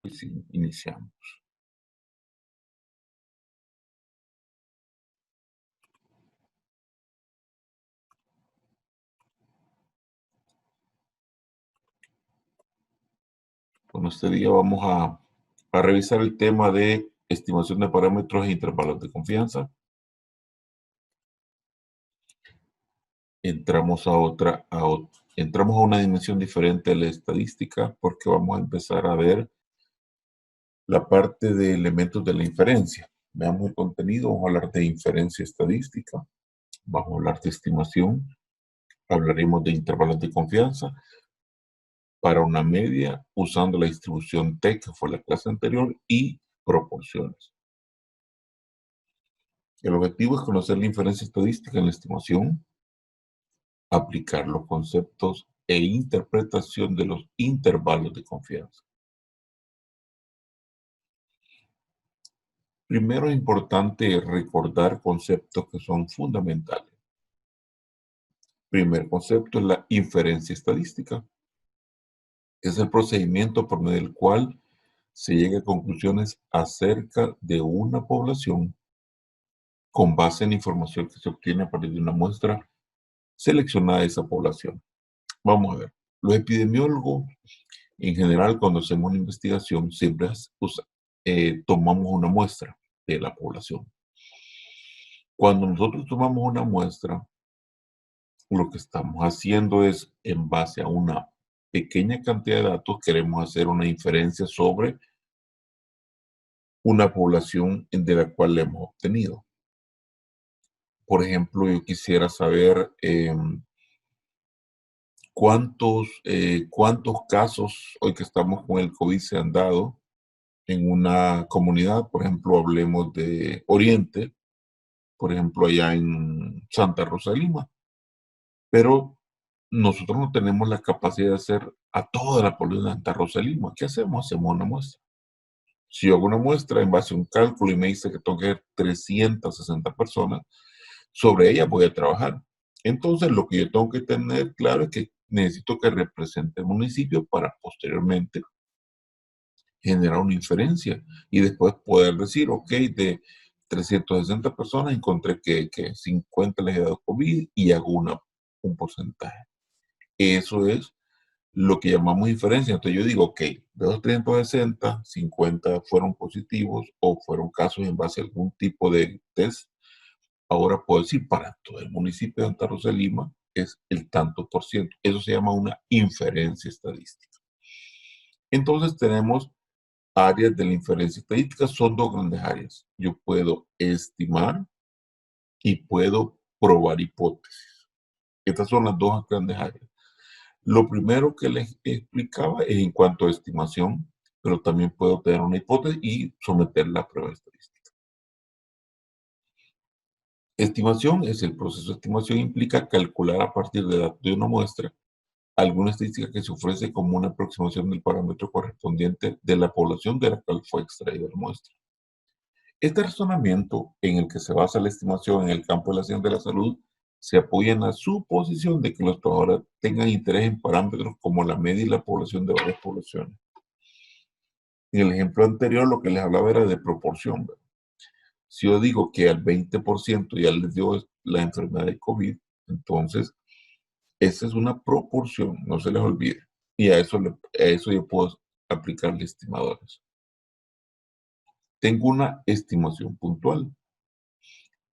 Y sí, iniciamos. Bueno, este día vamos a revisar el tema de estimación de parámetros e intervalos de confianza. Entramos a una dimensión diferente de la estadística porque vamos a empezar a ver la parte de elementos de la inferencia. Veamos el contenido, vamos a hablar de inferencia estadística, vamos a hablar de estimación, hablaremos de intervalos de confianza para una media usando la distribución T, que fue la clase anterior, y proporciones. El objetivo es conocer la inferencia estadística en la estimación, aplicar los conceptos e interpretación de los intervalos de confianza. Primero es importante recordar conceptos que son fundamentales. Primer concepto es la inferencia estadística. Es el procedimiento por medio del cual se llega a conclusiones acerca de una población con base en información que se obtiene a partir de una muestra seleccionada de esa población. Vamos a ver. Los epidemiólogos, en general, cuando hacemos una investigación, siempre tomamos una muestra de la población. Cuando nosotros tomamos una muestra, lo que estamos haciendo es, en base a una pequeña cantidad de datos, queremos hacer una inferencia sobre una población de la cual la hemos obtenido. Por ejemplo, yo quisiera saber cuántos casos hoy que estamos con el COVID se han dado en una comunidad. Por ejemplo, hablemos de Oriente, por ejemplo, allá en Santa Rosa de Lima. Pero nosotros no tenemos la capacidad de hacer a toda la población de Santa Rosa de Lima. ¿Qué hacemos? Hacemos una muestra. Si yo hago una muestra en base a un cálculo y me dice que tengo que ver 360 personas, sobre ella voy a trabajar. Entonces, lo que yo tengo que tener claro es que necesito que represente el municipio para posteriormente generar una inferencia y después poder decir, ok, de 360 personas encontré que 50 les he dado COVID y hago un porcentaje. Eso es lo que llamamos inferencia. Entonces yo digo, ok, de los 360, 50 fueron positivos o fueron casos en base a algún tipo de test. Ahora puedo decir, para todo el municipio de Santa Rosa de Lima es el tanto por ciento. Eso se llama una inferencia estadística. Entonces tenemos áreas de la inferencia estadística, son dos grandes áreas. Yo puedo estimar y puedo probar hipótesis. Estas son las dos grandes áreas. Lo primero que les explicaba es en cuanto a estimación, pero también puedo tener una hipótesis y someterla a prueba estadística. Estimación es el proceso de estimación, implica calcular a partir de datos de una muestra alguna estadística que se ofrece como una aproximación del parámetro correspondiente de la población de la cual fue extraída la muestra. Este razonamiento en el que se basa la estimación en el campo de la ciencia de la salud se apoya en la suposición de que los trabajadores tengan interés en parámetros como la media y la población de varias poblaciones. En el ejemplo anterior lo que les hablaba era de proporción, ¿verdad? Si yo digo que al 20% ya les dio la enfermedad de COVID, entonces esa es una proporción, no se les olvide. Y a eso yo puedo aplicarle estimadores. Tengo una estimación puntual.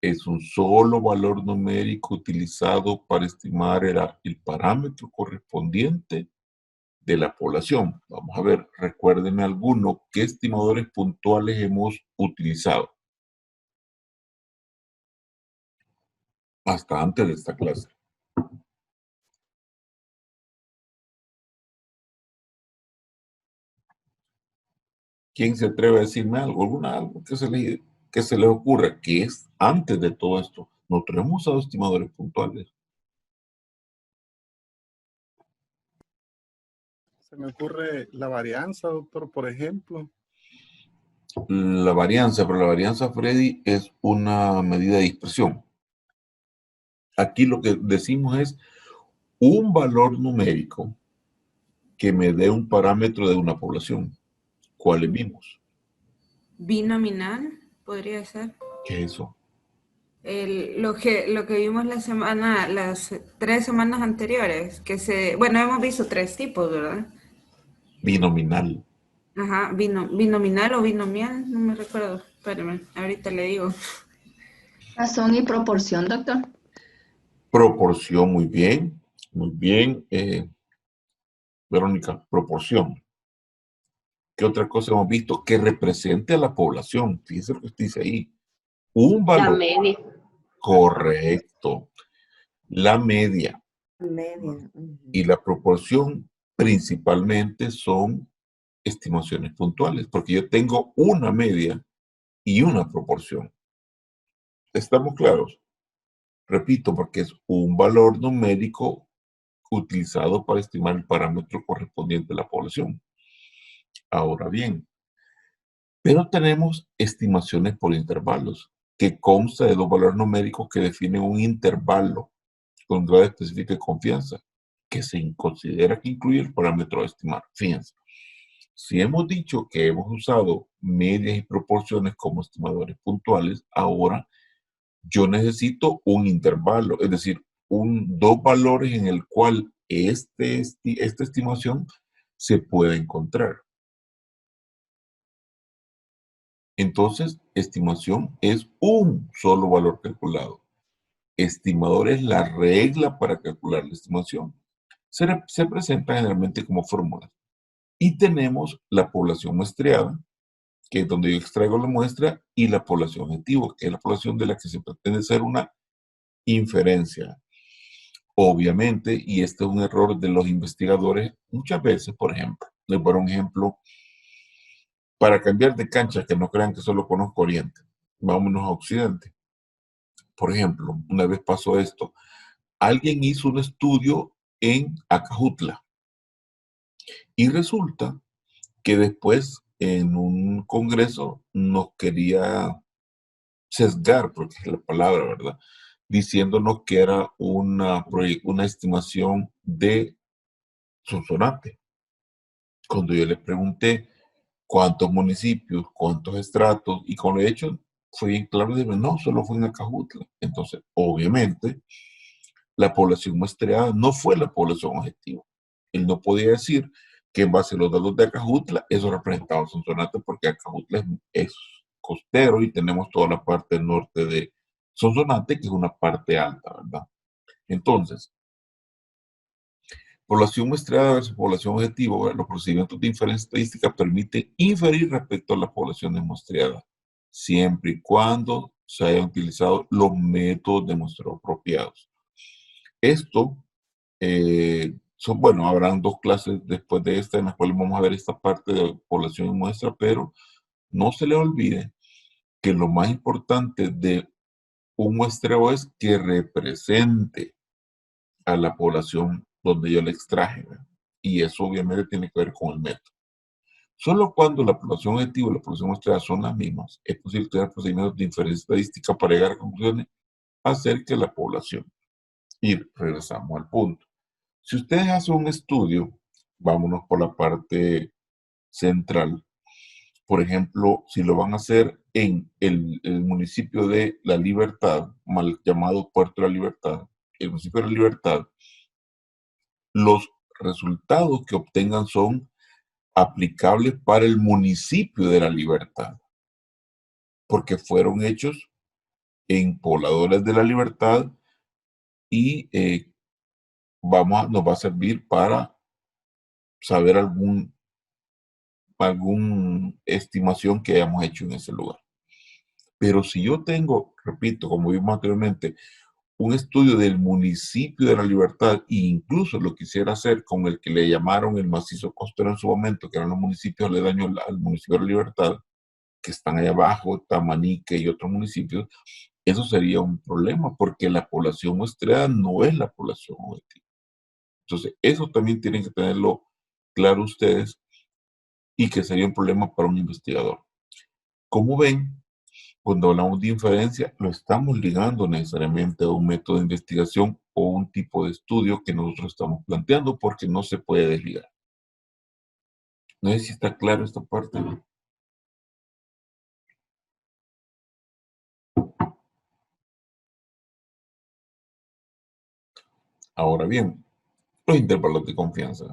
Es un solo valor numérico utilizado para estimar el parámetro correspondiente de la población. Vamos a ver, recuérdenme alguno, ¿qué estimadores puntuales hemos utilizado hasta antes de esta clase? ¿Quién se atreve a decirme algo? Algo que se le ocurra, que es antes de todo esto? Nosotros hemos usado estimadores puntuales. Se me ocurre la varianza, doctor, por ejemplo. La varianza, pero la varianza, Freddy, es una medida de dispersión. Aquí lo que decimos es un valor numérico que me dé un parámetro de una población. ¿Cuáles vimos? Binominal, podría ser. ¿Qué es eso? Lo que vimos las 3 semanas anteriores, bueno, hemos visto 3 tipos, ¿verdad? Binominal. Ajá, binominal o binomial, no me recuerdo. Espérame, ahorita le digo. Razón y proporción, doctor. Proporción, muy bien. Muy bien, Verónica, proporción. ¿Qué otra cosa hemos visto que represente a la población? Fíjese lo que usted dice ahí. Un La valor. media. Correcto. La media Media. y la proporción principalmente son estimaciones puntuales, porque yo tengo una media y una proporción. ¿Estamos claros? Repito, porque es un valor numérico utilizado para estimar el parámetro correspondiente a la población. Ahora bien, pero tenemos estimaciones por intervalos, que consta de dos valores numéricos que definen un intervalo con grado específico de confianza, que se considera que incluye el parámetro a estimar. Fíjense, si hemos dicho que hemos usado medias y proporciones como estimadores puntuales, ahora yo necesito un intervalo, es decir, dos valores en el cual esta estimación se pueda encontrar. Entonces, estimación es un solo valor calculado. Estimador es la regla para calcular la estimación. Se presenta generalmente como fórmula. Y tenemos la población muestreada, que es donde yo extraigo la muestra, y la población objetivo, que es la población de la que se pretende hacer una inferencia. Obviamente, y este es un error de los investigadores, muchas veces, por ejemplo, les voy a dar un ejemplo, para cambiar de cancha, que no crean que solo conozco Oriente, vámonos a Occidente. Por ejemplo, una vez pasó esto, alguien hizo un estudio en Acajutla y resulta que después en un congreso nos quería sesgar, porque es la palabra, ¿verdad? Diciéndonos que era una estimación de Sonsonate. Cuando yo le pregunté cuántos municipios, cuántos estratos, y con el hecho fue bien claro, de no, solo fue en Acajutla. Entonces, obviamente, la población muestreada no fue la población objetiva. Él no podía decir que en base a los datos de Acajutla, eso representaba Sonsonate, porque Acajutla es costero y tenemos toda la parte norte de Sonsonate, que es una parte alta, ¿verdad? Entonces, población muestreada versus población objetiva, ¿verdad? Los procedimientos de inferencia estadística permiten inferir respecto a las poblaciones muestreadas, siempre y cuando se hayan utilizado los métodos de muestreo apropiados. Esto bueno, habrán dos clases después de esta en las cuales vamos a ver esta parte de población y muestra, pero no se le olvide que lo más importante de un muestreo es que represente a la población donde yo le extraje, ¿verdad? Y eso obviamente tiene que ver con el método. Solo cuando la población objetiva y la población muestreada son las mismas, es posible tener procedimientos de inferencia estadística para llegar a conclusiones acerca de la población. Y regresamos al punto. Si ustedes hacen un estudio, vámonos por la parte central. Por ejemplo, si lo van a hacer en el municipio de La Libertad, mal llamado Puerto de la Libertad, el municipio de La Libertad, los resultados que obtengan son aplicables para el municipio de La Libertad, porque fueron hechos en pobladores de La Libertad y nos va a servir para saber alguna estimación que hayamos hecho en ese lugar. Pero si yo tengo, repito, como vimos anteriormente, un estudio del municipio de La Libertad, e incluso lo quisiera hacer con el que le llamaron el macizo costero en su momento, que eran los municipios aledaños al municipio de La Libertad, que están allá abajo, Tamanique y otros municipios, eso sería un problema porque la población muestreada no es la población objetiva. Entonces, eso también tienen que tenerlo claro ustedes y que sería un problema para un investigador. Como ven, cuando hablamos de inferencia, lo estamos ligando necesariamente a un método de investigación o un tipo de estudio que nosotros estamos planteando porque no se puede desligar. No sé si está claro esta parte. Ahora bien, los intervalos de confianza.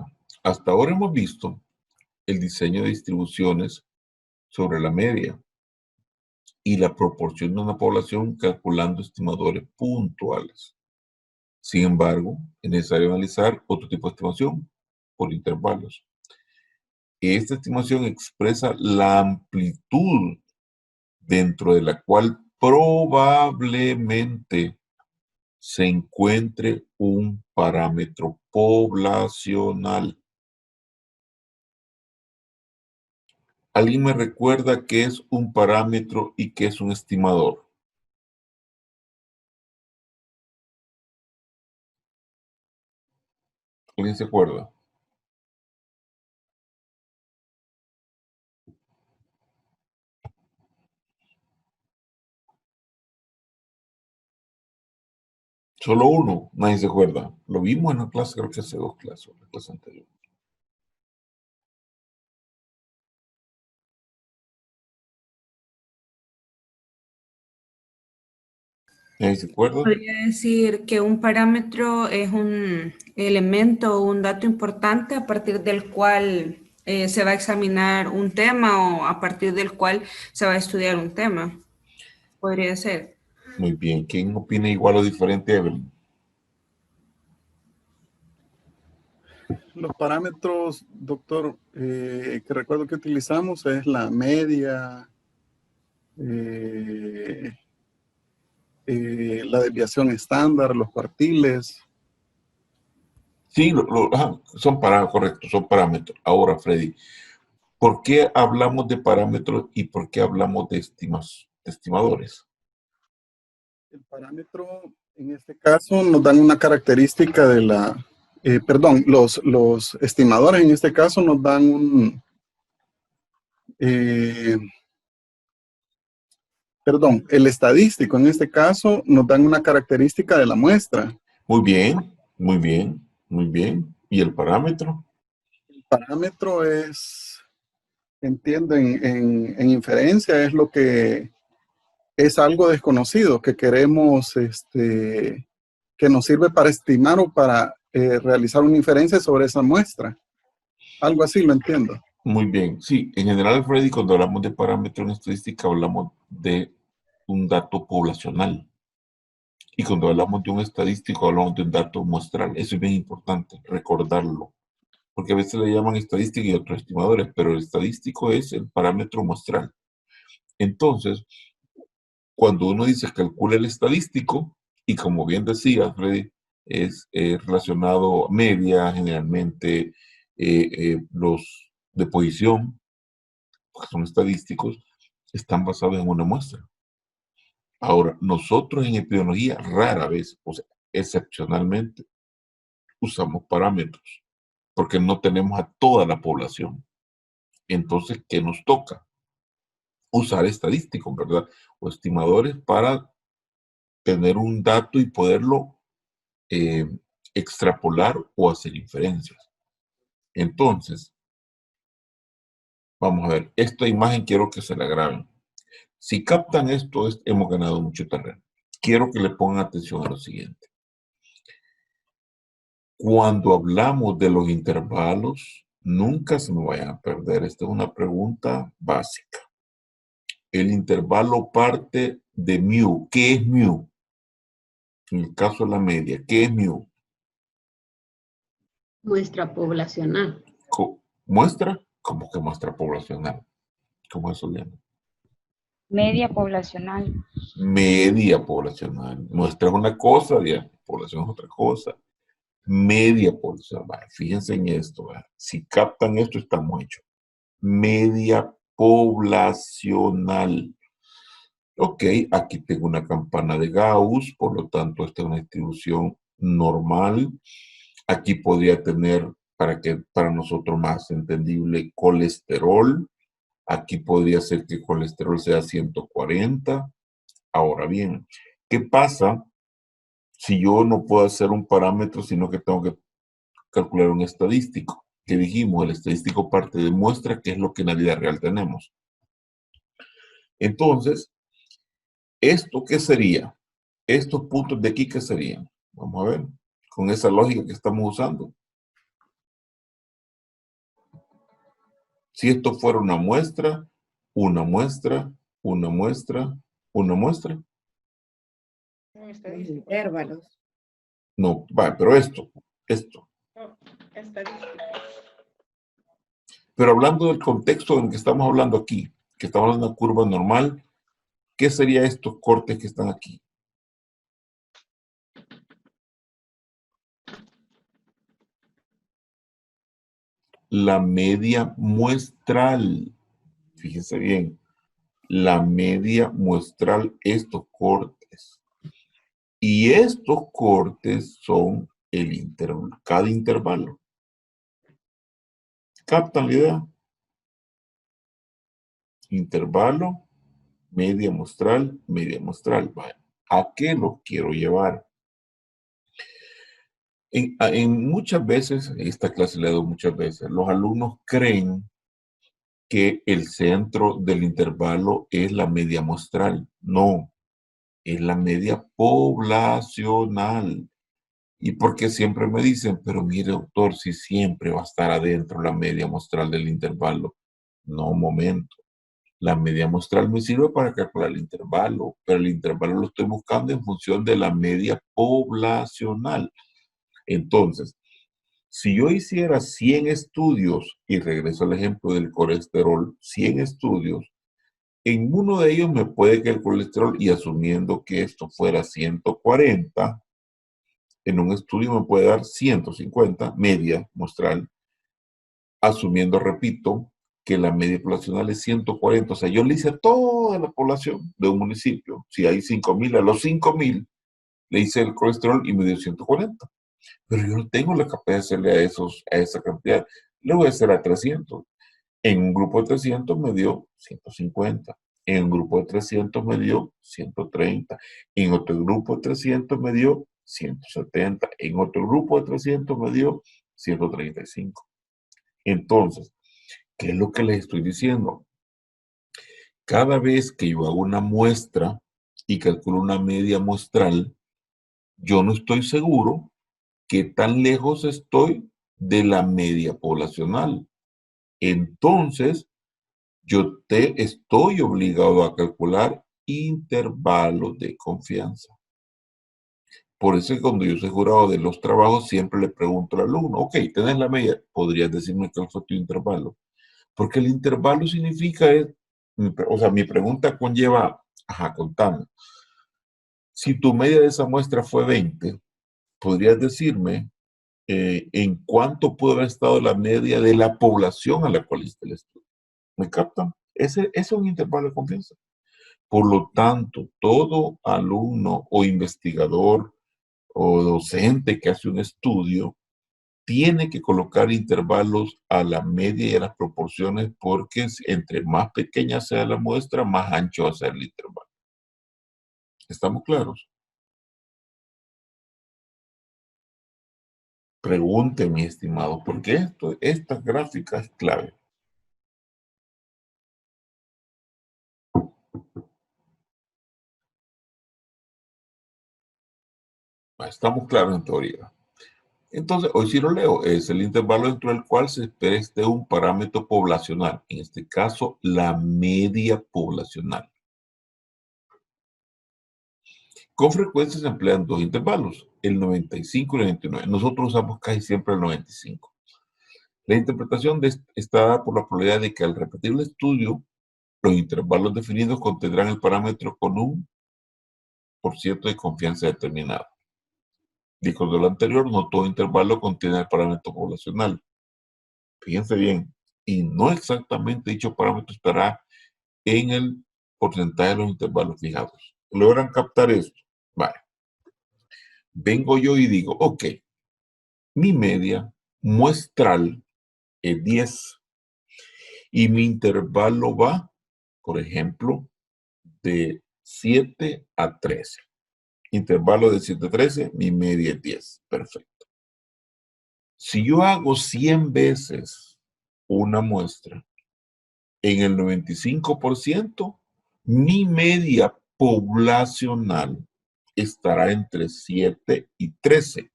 Hasta ahora hemos visto el diseño de distribuciones sobre la media y la proporción de una población calculando estimadores puntuales. Sin embargo, es necesario analizar otro tipo de estimación por intervalos. Esta estimación expresa la amplitud dentro de la cual probablemente se encuentre un parámetro poblacional. ¿Alguien me recuerda qué es un parámetro y qué es un estimador? ¿Alguien se acuerda? Solo uno, nadie se acuerda. Lo vimos en la clase, creo que hace 2 clases, la clase anterior. ¿Nadie se acuerda? Podría decir que un parámetro es un elemento o un dato importante a partir del cual se va a examinar un tema o a partir del cual se va a estudiar un tema. Podría ser. Muy bien. ¿Quién opina igual o diferente, Evelyn? Los parámetros, doctor, que recuerdo que utilizamos es la media, eh, la desviación estándar, los cuartiles. Sí, son parámetros, correcto, son parámetros. Ahora, Freddy, ¿por qué hablamos de parámetros y por qué hablamos de estimadores? El parámetro, en este caso, nos dan una característica de la, perdón, los estimadores en este caso nos dan perdón, el estadístico en este caso nos dan una característica de la muestra. Muy bien, muy bien, muy bien. ¿Y el parámetro? El parámetro es, entiendo, en inferencia es lo que es algo desconocido que queremos, que nos sirve para estimar o para realizar una inferencia sobre esa muestra. Algo así, lo entiendo. Muy bien. Sí, en general, Freddy, cuando hablamos de parámetro en estadística, hablamos de un dato poblacional. Y cuando hablamos de un estadístico, hablamos de un dato muestral. Eso es bien importante, recordarlo. Porque a veces le llaman estadística y otros estimadores, pero el estadístico es el parámetro muestral. Entonces, cuando uno dice calcula el estadístico, y como bien decía Freddy, es relacionado a media, generalmente los de posición, porque son estadísticos, están basados en una muestra. Ahora, nosotros en epidemiología rara vez, o sea, excepcionalmente, usamos parámetros, porque no tenemos a toda la población. Entonces, ¿qué nos toca? Usar estadísticos, ¿verdad? O estimadores para tener un dato y poderlo eh, extrapolar o hacer inferencias. Entonces, vamos a ver, esta imagen quiero que se la graben. Si captan esto, hemos ganado mucho terreno. Quiero que le pongan atención a lo siguiente. Cuando hablamos de los intervalos, nunca se me vayan a perder. Esta es una pregunta básica. El intervalo parte de mu. ¿Qué es mu? En el caso de la media, ¿qué es mu? Muestra poblacional. ¿Muestra? ¿Cómo que muestra poblacional? ¿Cómo eso viene? Media poblacional. Media poblacional. Muestra es una cosa, ya, población es otra cosa. Media poblacional. Vale, fíjense en esto. Vale. Si captan esto, estamos hechos. Media poblacional. Ok, aquí tengo una campana de Gauss, por lo tanto, esta es una distribución normal. Aquí podría tener, para nosotros más entendible, colesterol. Aquí podría ser que el colesterol sea 140. Ahora bien, ¿qué pasa si yo no puedo hacer un parámetro, sino que tengo que calcular un estadístico? que dijimos, el estadístico parte de muestra, que es lo que en la vida real tenemos. Entonces, ¿esto qué sería? Estos puntos de aquí, ¿qué serían? Vamos a ver, con esa lógica que estamos usando. Si esto fuera una muestra, una muestra, una muestra, una muestra. Intervalos. No, va, pero esto. No, estadística. Pero hablando del contexto en que estamos hablando aquí, que estamos hablando de una curva normal, ¿qué sería estos cortes que están aquí? La media muestral. Fíjense bien, la media muestral, estos cortes. Y estos cortes son el intervalo, cada intervalo. ¿Captan la idea? Intervalo, media muestral, media muestral. Vale. ¿A qué lo quiero llevar? En muchas veces, esta clase le he dado muchas veces, los alumnos creen que el centro del intervalo es la media muestral. No, es la media poblacional. Y porque siempre me dicen, pero mire, doctor, si siempre va a estar adentro la media muestral del intervalo. No, un momento. La media muestral me sirve para calcular el intervalo, pero el intervalo lo estoy buscando en función de la media poblacional. Entonces, si yo hiciera 100 estudios, y regreso al ejemplo del colesterol, 100 estudios, en uno de ellos me puede que el colesterol, y asumiendo que esto fuera 140, en un estudio me puede dar 150, media muestral, asumiendo, repito, que la media poblacional es 140. O sea, yo le hice a toda la población de un municipio. Si hay 5,000, a los 5,000 le hice el colesterol y me dio 140. Pero yo no tengo la capacidad de hacerle a esa cantidad. Le voy a hacer a 300. En un grupo de 300 me dio 150. En un grupo de 300 me dio 130. En otro grupo de 300 me dio 170. En otro grupo de 300 me dio 135. Entonces, ¿qué es lo que les estoy diciendo? Cada vez que yo hago una muestra y calculo una media muestral, yo no estoy seguro qué tan lejos estoy de la media poblacional. Entonces, yo te estoy obligado a calcular intervalos de confianza. Por eso es que cuando yo soy jurado de los trabajos, siempre le pregunto al alumno, ok, ¿tenés la media? ¿Podrías decirme cuál fue tu intervalo? Porque el intervalo significa, o sea, mi pregunta conlleva, ajá, contame. Si tu media de esa muestra fue 20, ¿podrías decirme en cuánto pudo haber estado la media de la población a la cual hiciste el estudio? ¿Me captan? Ese es un intervalo de confianza. Por lo tanto, todo alumno o investigador o docente que hace un estudio tiene que colocar intervalos a la media y a las proporciones porque entre más pequeña sea la muestra, más ancho va a ser el intervalo. ¿Estamos claros? Pregunte, mi estimado, porque esta gráfica es clave. Estamos claros en teoría. Entonces, hoy sí lo leo. Es el intervalo dentro del cual se espera esté un parámetro poblacional. En este caso, la media poblacional. Con frecuencia se emplean dos intervalos, el 95 y el 99. Nosotros usamos casi siempre el 95. La interpretación está dada por la probabilidad de que al repetir el estudio, los intervalos definidos contendrán el parámetro con un % de confianza determinado. Dijo de lo anterior, no todo intervalo contiene el parámetro poblacional. Fíjense bien, y no exactamente dicho parámetro estará en el porcentaje de los intervalos fijados. ¿Logran captar esto? Vale. Vengo yo y digo, ok, mi media muestral es 10 y mi intervalo va, por ejemplo, de 7 a 13. Intervalo de 7 a 13, mi media es 10. Perfecto. Si yo hago 100 veces una muestra, en el 95%, mi media poblacional estará entre 7 y 13.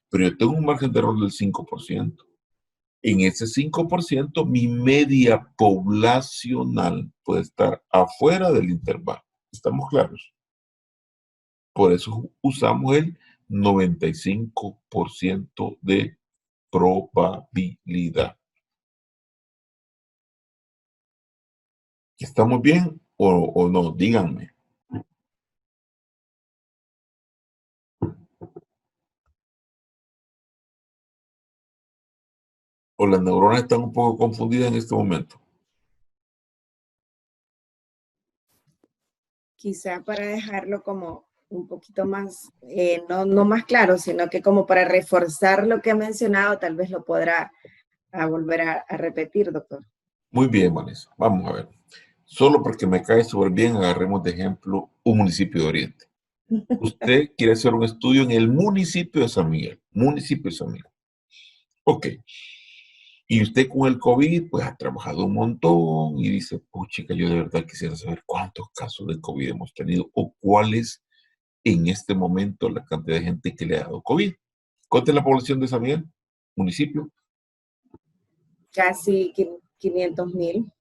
Pero yo tengo un margen de error del 5%. En ese 5%, mi media poblacional puede estar afuera del intervalo. ¿Estamos claros? Por eso usamos el 95% de probabilidad. ¿Estamos bien o no? Díganme. O las neuronas están un poco confundidas en este momento. Quizá para dejarlo como un poquito más, no más claro, sino que como para reforzar lo que ha mencionado, tal vez lo podrá volver a repetir, doctor. Muy bien, Vanessa. Vamos a ver. Solo porque me cae súper bien, agarremos de ejemplo un municipio de Oriente. Usted quiere hacer un estudio en el municipio de San Miguel. Municipio de San Miguel. Ok. Y usted con el COVID, pues ha trabajado un montón y dice, pues chica, yo de verdad quisiera saber cuántos casos de COVID hemos tenido o cuál es en este momento la cantidad de gente que le ha dado COVID. ¿Cuánta es la población de San Miguel? Municipio. Casi 500,000.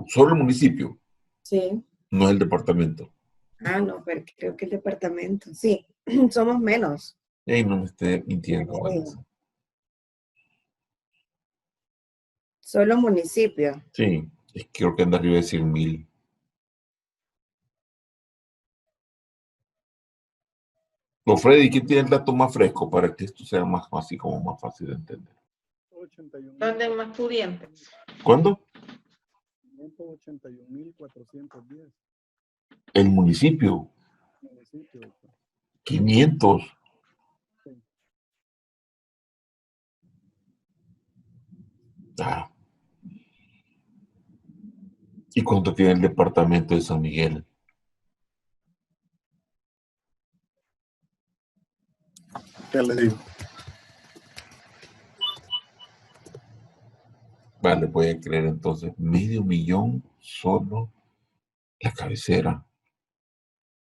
Solo el municipio, Sí. no es el departamento. Ah, no, pero creo que el departamento. Sí, somos menos. Ey, no me esté mintiendo, Vanessa. Solo municipio. Sí, es que creo que anda arriba de 100,000. O Freddy, ¿quién tiene el dato más fresco para que esto sea más así como más fácil de entender? 81,000. ¿Dónde hay más pudientes? ¿Cuándo? 581,410 El municipio. municipios. 500. Ah. ¿Y cuánto tiene el departamento de San Miguel? Ya le digo. Vale, voy a creer entonces 500,000 solo la cabecera.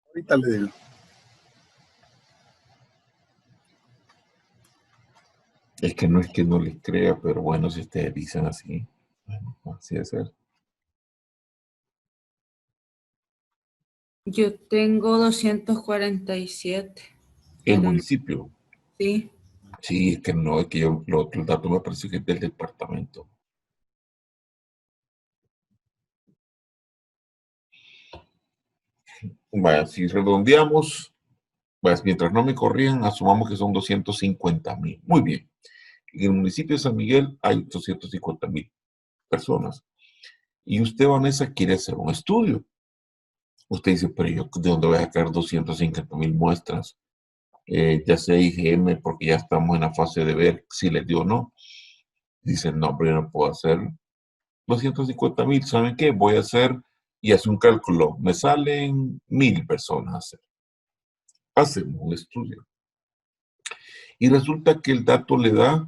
Ahorita le digo. Es que no les crea, pero bueno, si ustedes dicen así, bueno, así de ser. Yo tengo 247. El Pero municipio. sí. Sí, es que no, es que yo, el dato me parece que es del departamento. Vaya, si redondeamos, pues mientras no me corrían, asumamos que son 250,000. Muy bien. En el municipio de San Miguel hay 250,000 personas. Y usted, Vanessa, quiere hacer un estudio. Usted dice, pero yo, ¿de dónde voy a sacar 250,000 muestras? Ya sea IgM, porque ya estamos en la fase de ver si les dio o no. Dice, no, pero yo no puedo hacer 250,000. ¿Saben qué? Voy a hacer y hace un cálculo. Me salen 1,000 personas a hacer. Hacemos un estudio. Y resulta que el dato le da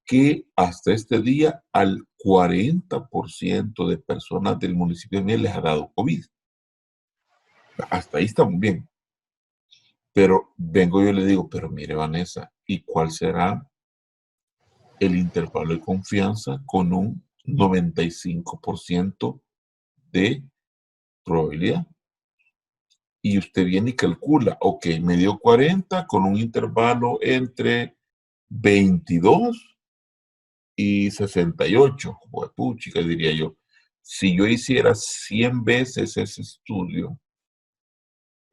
que hasta este día al 40% de personas del municipio de Miel les ha dado COVID. Hasta ahí estamos bien. Pero vengo yo y le digo, pero mire, Vanessa, ¿y cuál será el intervalo de confianza con un 95% de probabilidad? Y usted viene y calcula, ok, me dio 40 con un intervalo entre 22 y 68. Pues, puchica, diría yo. Si yo hiciera 100 veces ese estudio,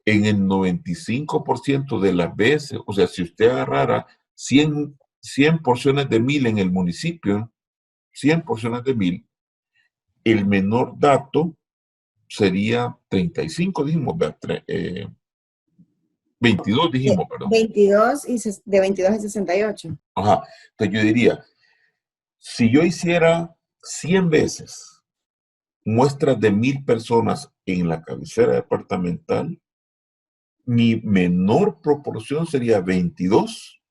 en el 95% de las veces, o sea, si usted agarrara 100 porciones de 1,000 en el municipio, 100 porciones de 1,000, el menor dato sería 35, dijimos, 22 dijimos, perdón. 22 de 22 a 68. Ajá. Entonces yo diría, si yo hiciera 100 veces muestras de 1,000 personas en la cabecera departamental, mi menor proporción sería 22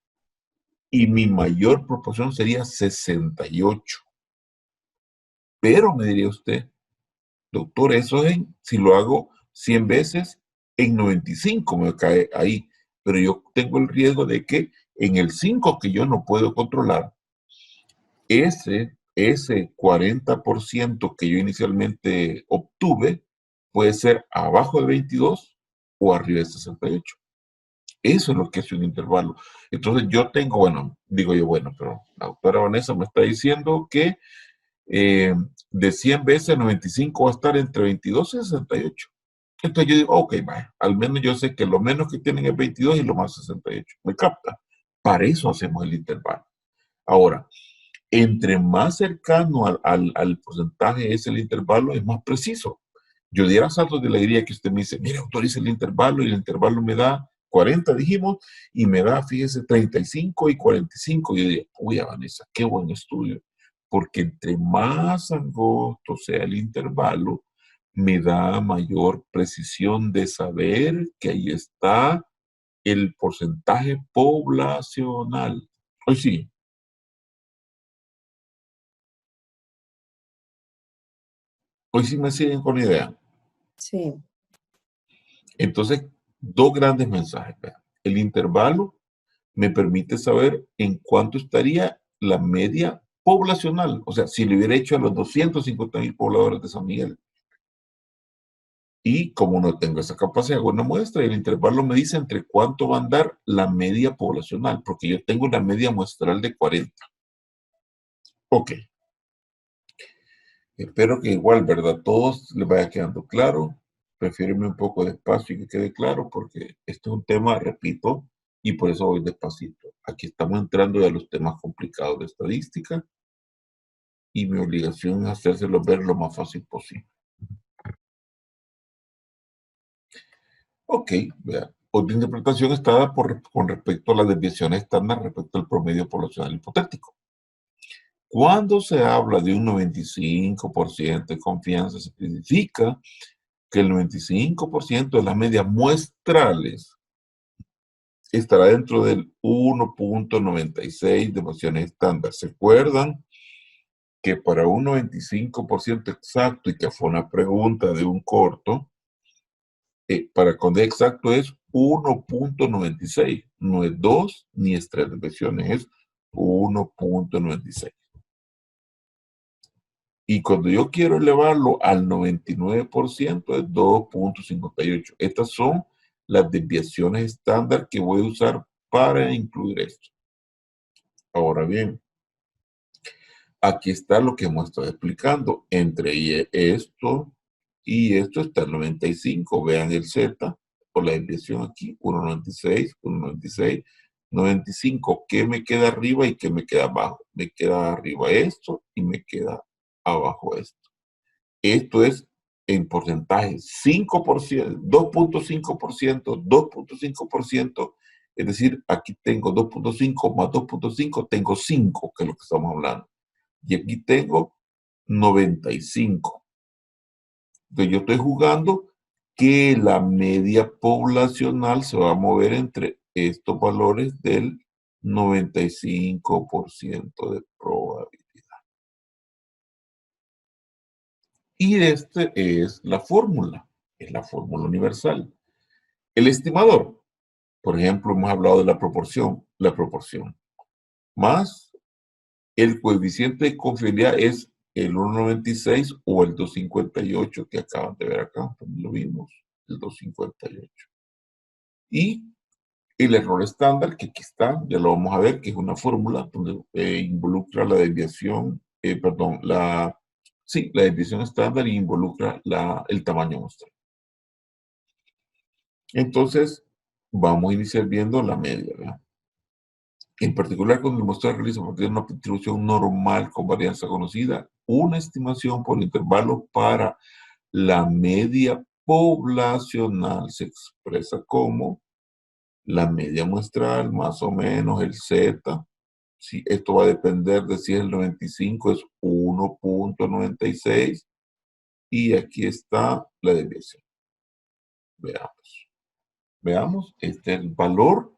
y mi mayor proporción sería 68. Pero me diría usted, doctor, eso es si lo hago 100 veces, en 95 me cae ahí. Pero yo tengo el riesgo de que en el 5 que yo no puedo controlar, ese 40% que yo inicialmente obtuve puede ser abajo de 22 o arriba de 68. Eso es lo que hace un intervalo. Entonces yo tengo, bueno, digo yo, bueno, pero la doctora Vanessa me está diciendo que de 100 veces 95 va a estar entre 22 y 68. Entonces yo digo, ok, vaya, al menos yo sé que lo menos que tienen es 22 y lo más 68. ¿Me capta? Para eso hacemos el intervalo. Ahora, entre más cercano al porcentaje es el intervalo, es más preciso. Yo diera saltos de alegría que usted me dice, mire, autorice el intervalo y el intervalo me da 40, dijimos, y me da, fíjese, 35 y 45. Yo diría, uy, Vanessa, qué buen estudio, porque entre más angosto sea el intervalo, me da mayor precisión de saber que ahí está el porcentaje poblacional. Hoy sí. Hoy sí me siguen con la idea. Sí, Entonces, dos grandes mensajes. Vean. El intervalo me permite saber en cuánto estaría la media poblacional. O sea, si lo hubiera hecho a los 250,000 pobladores de San Miguel. Y como no tengo esa capacidad, hago una muestra y el intervalo me dice entre cuánto va a andar la media poblacional, porque yo tengo una media muestral de 40. Ok. Espero que igual, ¿verdad? Todos les vaya quedando claro. Prefiero irme un poco despacio y que quede claro porque este es un tema, repito, y por eso voy despacito. Aquí estamos entrando ya a los temas complicados de estadística y mi obligación es hacérselo ver lo más fácil posible. Ok, vean. Otra interpretación está dada con respecto a las desviaciones estándar respecto al promedio poblacional hipotético. Cuando se habla de un 95% de confianza, se significa que el 95% de las medias muestrales estará dentro del 1.96 de deviaciones estándar. ¿Se acuerdan que para un 95% exacto, y que fue una pregunta de un corto, para cuando es exacto es 1.96, no es 2 ni es 3 deviaciones, es 1.96. Y cuando yo quiero elevarlo al 99% es 2.58. Estas son las desviaciones estándar que voy a usar para incluir esto. Ahora bien, aquí está lo que hemos estado explicando. Entre esto y esto está el 95. Vean el Z o la desviación aquí, 1.96, 1.96, 95. ¿Qué me queda arriba y qué me queda abajo? Me queda arriba esto y me queda abajo esto. Esto es en porcentaje, 5%, 2.5%, 2.5%, es decir, aquí tengo 2.5 más 2.5, tengo 5, que es lo que estamos hablando. Y aquí tengo 95. Entonces yo estoy jugando que la media poblacional se va a mover entre estos valores del 95% de probabilidad. Y esta es la fórmula universal. El estimador, por ejemplo, hemos hablado de la proporción, más el coeficiente de confiabilidad es el 1.96 o el 2.58 que acaban de ver acá, también lo vimos, el 2.58. Y el error estándar, que aquí está, ya lo vamos a ver, que es una fórmula donde involucra la desviación, la desviación estándar y involucra el tamaño muestral. Entonces, vamos a iniciar viendo la media, ¿verdad? En particular, cuando el muestreo realiza a partir de una distribución normal con varianza conocida, una estimación por intervalo para la media poblacional se expresa como la media muestral más o menos el Z. Si esto va a depender de si es el 95, es 1.96. Y aquí está la desviación. Veamos. Veamos, este es el valor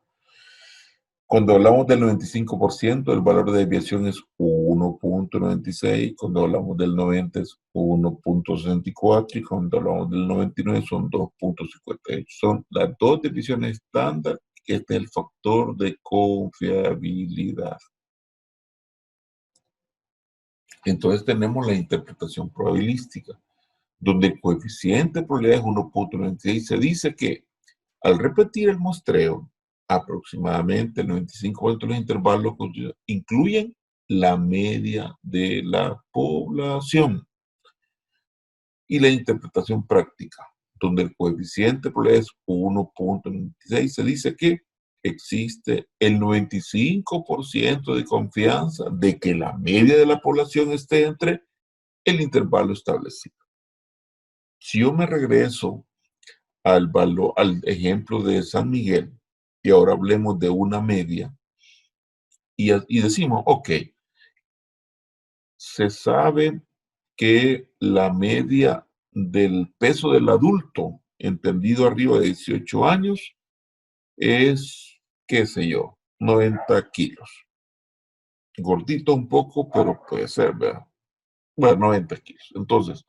Cuando hablamos del 95%, el valor de desviación es 1.96, cuando hablamos del 90 es 1.64 y cuando hablamos del 99 son 2.58. Son las dos desviaciones estándar, que este es el factor de confiabilidad. Entonces tenemos la interpretación probabilística, donde el coeficiente de probabilidad es 1.96. Se dice que al repetir el muestreo, aproximadamente el 95% de los intervalos incluyen la media de la población. Y la interpretación práctica, donde el coeficiente de probabilidad es 1.96, se dice que existe el 95% de confianza de que la media de la población esté entre el intervalo establecido. Si yo me regreso al ejemplo de San Miguel, y ahora hablemos de una media, y decimos, ok, se sabe que la media del peso del adulto, entendido arriba de 18 años, es, qué sé yo, 90 kilos. Gordito un poco, pero puede ser, ¿verdad? Bueno, 90 kilos. Entonces,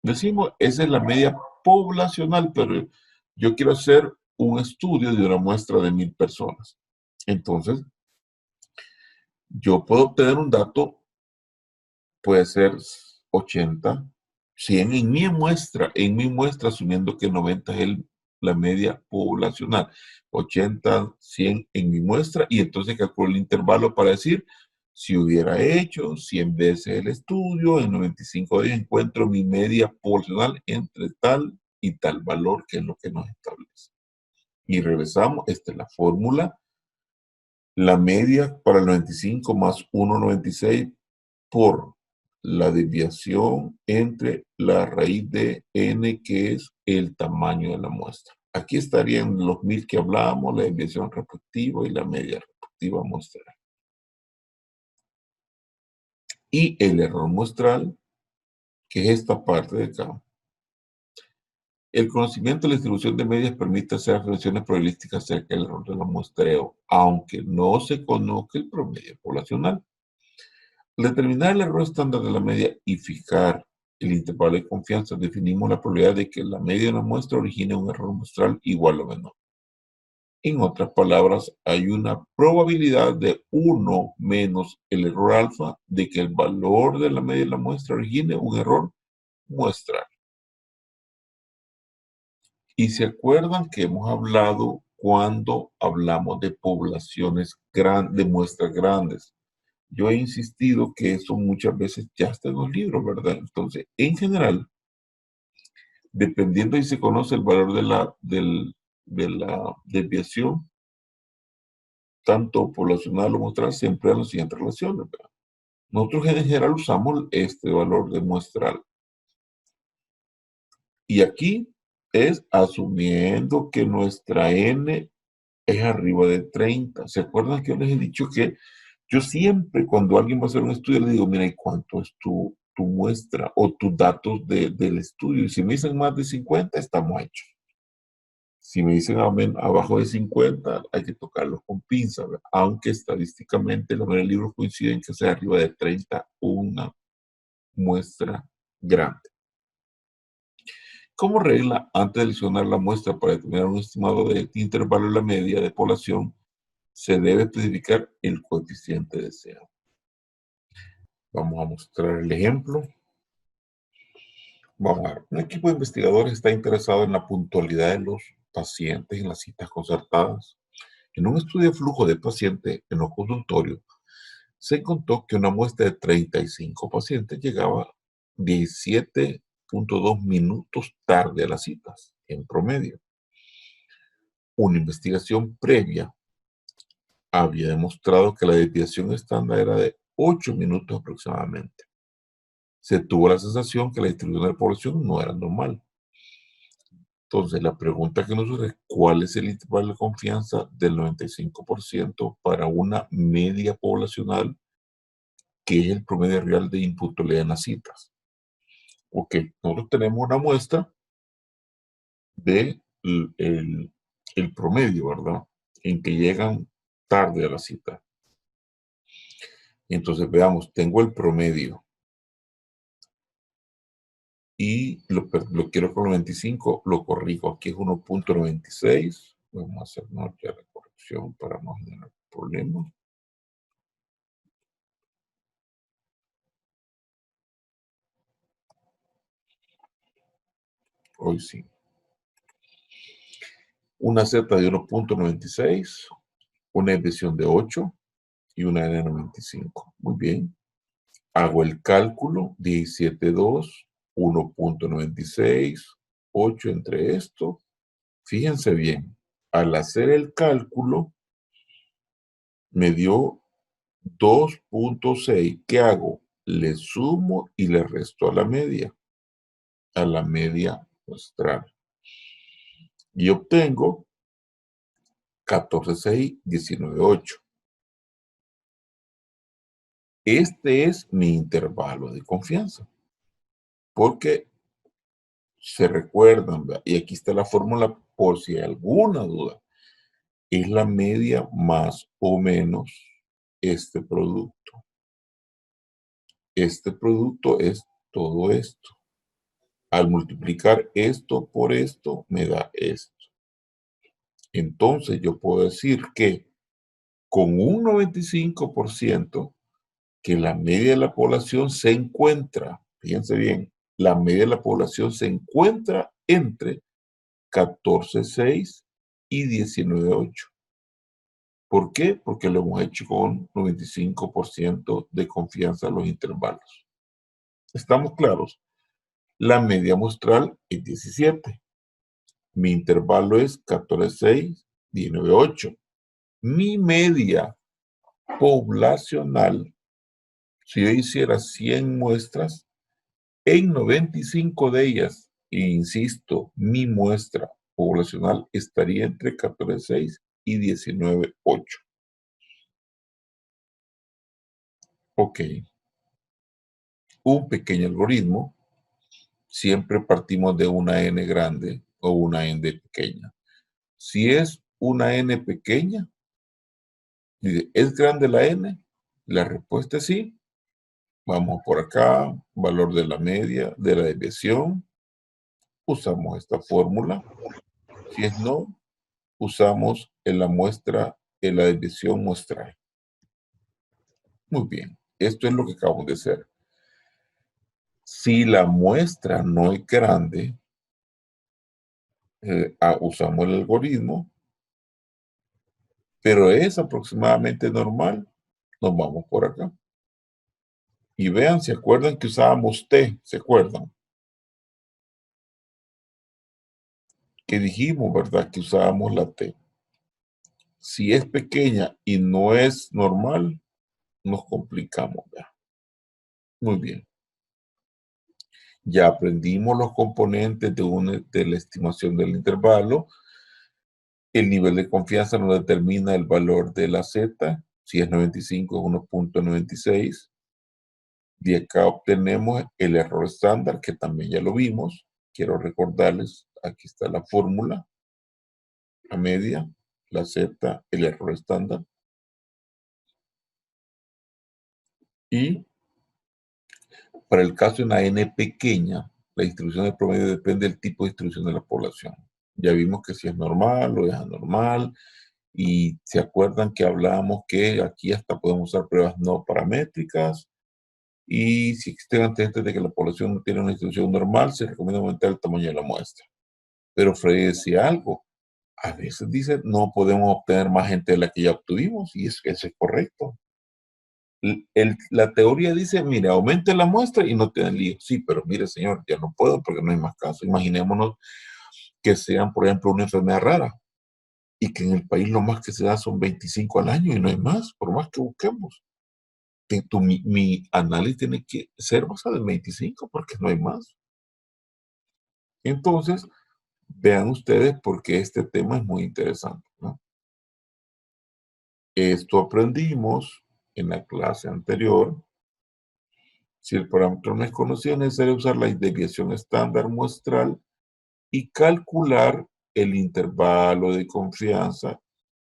decimos, esa es la media poblacional, pero yo quiero hacer un estudio de una muestra de 1000 personas. Entonces, yo puedo obtener un dato, puede ser 80, 100 en mi muestra, asumiendo que 90 es la media poblacional. 80, 100 en mi muestra, y entonces calculo el intervalo para decir, si hubiera hecho 100 veces el estudio, en 95 días encuentro mi media poblacional entre tal y tal valor, que es lo que nos establece. Y regresamos, esta es la fórmula. La media para el 95 más 1,96 por la desviación entre la raíz de n, que es el tamaño de la muestra. Aquí estarían los 1000 que hablábamos, la desviación respectiva y la media respectiva muestral. Y el error muestral, que es esta parte de acá. El conocimiento de la distribución de medias permite hacer afirmaciones probabilísticas acerca del error de la muestreo, aunque no se conozca el promedio poblacional. Al determinar el error estándar de la media y fijar el intervalo de confianza, definimos la probabilidad de que la media de una muestra origine un error muestral igual o menor. En otras palabras, hay una probabilidad de 1 menos el error alfa de que el valor de la media de la muestra origine un error muestral. Y se acuerdan que hemos hablado cuando hablamos de poblaciones grandes, de muestras grandes. Yo he insistido que eso muchas veces ya está en los libros, ¿verdad? Entonces, en general, dependiendo si se conoce el valor de la desviación, tanto poblacional o muestral, se emplean las siguientes relaciones, ¿verdad? Nosotros en general usamos este valor de muestral. Y aquí es asumiendo que nuestra n es arriba de 30. ¿Se acuerdan que yo les he dicho que yo siempre, cuando alguien va a hacer un estudio, le digo, mira, ¿y cuánto es tu muestra o tus datos del estudio? Y si me dicen más de 50, estamos hechos. Si me dicen abajo de 50, hay que tocarlos con pinza, ¿verdad? Aunque estadísticamente los libros coinciden que sea arriba de 30 una muestra grande. Como regla, antes de seleccionar la muestra para determinar un estimado de intervalo de la media de población, se debe especificar el coeficiente deseado. Vamos a mostrar el ejemplo. Vamos a ver. Un equipo de investigadores está interesado en la puntualidad de los pacientes en las citas concertadas. En un estudio de flujo de pacientes en los consultorios, se encontró que una muestra de 35 pacientes llegaba 17.2 minutos tarde a las citas, en promedio. Una investigación previa había demostrado que la desviación estándar era de 8 minutos aproximadamente. Se tuvo la sensación que la distribución de la población no era normal. Entonces, la pregunta que nos surge es, ¿cuál es el intervalo de confianza del 95% para una media poblacional, que es el promedio real de impuntualidad en las citas? Ok, nosotros tenemos una muestra de el promedio, ¿verdad? En que llegan tarde a la cita. Entonces veamos, tengo el promedio y lo quiero con 95, lo corrijo. Aquí es 1.96. Vamos a hacer ya la corrección para no generar problemas. Hoy sí. Una Z de 1.96, una desviación de 8 y una N de 95. Muy bien. Hago el cálculo, 17.2, 1.96, 8 entre esto. Fíjense bien, al hacer el cálculo, me dio 2.6. ¿Qué hago? Le sumo y le resto a la media muestral. Y obtengo 14.6, 19.8. Este es mi intervalo de confianza. Porque se recuerdan, ¿verdad? Y aquí está la fórmula por si hay alguna duda. Es la media más o menos este producto. Este producto es todo esto. Al multiplicar esto por esto, me da esto. Entonces, yo puedo decir que con un 95% que la media de la población se encuentra, fíjense bien, la media de la población se encuentra entre 14.6 y 19.8. ¿Por qué? Porque lo hemos hecho con 95% de confianza en los intervalos. ¿Estamos claros? La media muestral es 17. Mi intervalo es 14.6, 19.8. Mi media poblacional, si yo hiciera 100 muestras, en 95 de ellas, e insisto, mi muestra poblacional estaría entre 14.6 y 19.8. Ok. Un pequeño algoritmo. Siempre partimos de una n grande o una n pequeña. Si es una n pequeña, ¿es grande la n? La respuesta es sí. Vamos por acá, valor de la media, de la desviación. Usamos esta fórmula. Si es no, usamos en la muestra, en la desviación muestral. Muy bien, esto es lo que acabamos de hacer. Si la muestra no es grande, usamos el algoritmo, pero es aproximadamente normal, nos vamos por acá. Y vean, ¿se acuerdan que usábamos T? ¿Se acuerdan? Que dijimos, ¿verdad? Que usábamos la T. Si es pequeña y no es normal, nos complicamos, ¿verdad? Muy bien. Ya aprendimos los componentes de la estimación del intervalo. El nivel de confianza nos determina el valor de la Z. Si es 95, es 1.96. De acá obtenemos el error estándar, que también ya lo vimos. Quiero recordarles, aquí está la fórmula. La media, la Z, el error estándar. Y para el caso de una n pequeña, la distribución del promedio depende del tipo de distribución de la población. Ya vimos que si es normal o es anormal. Y se acuerdan que hablábamos que aquí hasta podemos usar pruebas no paramétricas. Y si existen antecedentes de que la población no tiene una distribución normal, se recomienda aumentar el tamaño de la muestra. Pero Freddy decía algo. A veces dice, no podemos obtener más gente de la que ya obtuvimos. Y eso es correcto. La teoría dice, mire, aumente la muestra y no tienen lío. Sí, pero mire, señor, ya no puedo porque no hay más casos. Imaginémonos que sean, por ejemplo, una enfermedad rara y que en el país lo más que se da son 25 al año y no hay más, por más que busquemos. Mi análisis tiene que ser basado en 25 porque no hay más. Entonces, vean ustedes por qué este tema es muy interesante, ¿no? Esto aprendimos en la clase anterior. Si el parámetro no es conocido, es necesario usar la desviación estándar muestral y calcular el intervalo de confianza